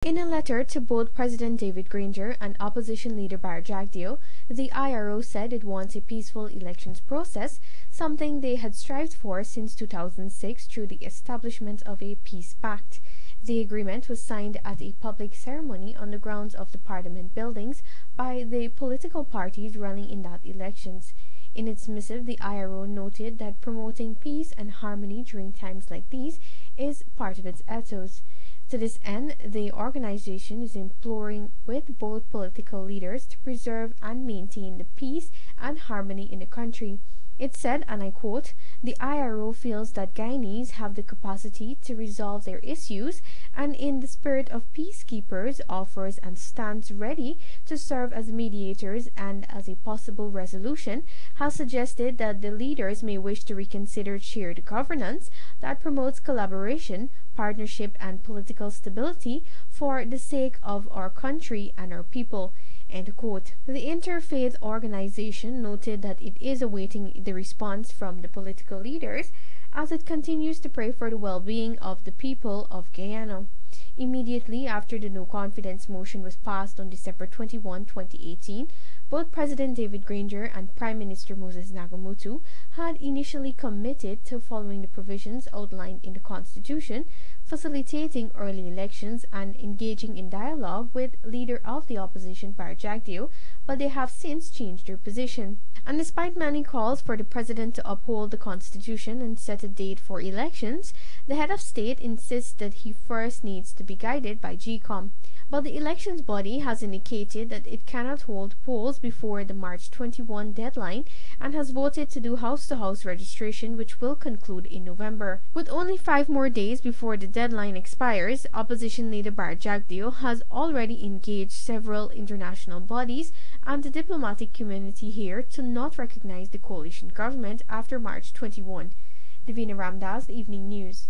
In a letter to both President David Granger and opposition leader Bar Jagdeo, the IRO said it wants a peaceful elections process, something they had strived for since 2006 through the establishment of a peace pact. The agreement was signed at a public ceremony on the grounds of the Parliament buildings by the political parties running in that elections. In its missive, the IRO noted that promoting peace and harmony during times like these is part of its ethos. To this end, the organization is imploring with both political leaders to preserve and maintain the peace and harmony in the country. It said, and I quote, "The IRO feels that Guyanese have the capacity to resolve their issues and in the spirit of peacekeepers offers and stands ready to serve as mediators and as a possible resolution has suggested that the leaders may wish to reconsider shared governance that promotes collaboration, partnership and political stability for the sake of our country and our people." End quote. The Interfaith Organization noted that it is awaiting the response from the political leaders as it continues to pray for the well-being of the people of Guyana. Immediately after the no-confidence motion was passed on December 21, 2018, both President David Granger and Prime Minister Moses Nagamutu had initially committed to following the provisions outlined in the Constitution, facilitating early elections and engaging in dialogue with leader of the opposition Bar Jagdeo, but they have since changed their position. And despite many calls for the president to uphold the Constitution and set a date for elections, the head of state insists that he first needs to be guided by GECOM. But the elections body has indicated that it cannot hold polls before the March 21 deadline and has voted to do house-to-house registration, which will conclude in November. With only 5 more days before the deadline expires, opposition leader Bar Jagdeo has already engaged several international bodies and the diplomatic community here to not recognize the coalition government after March 21. Divina Ramdas, The Evening News.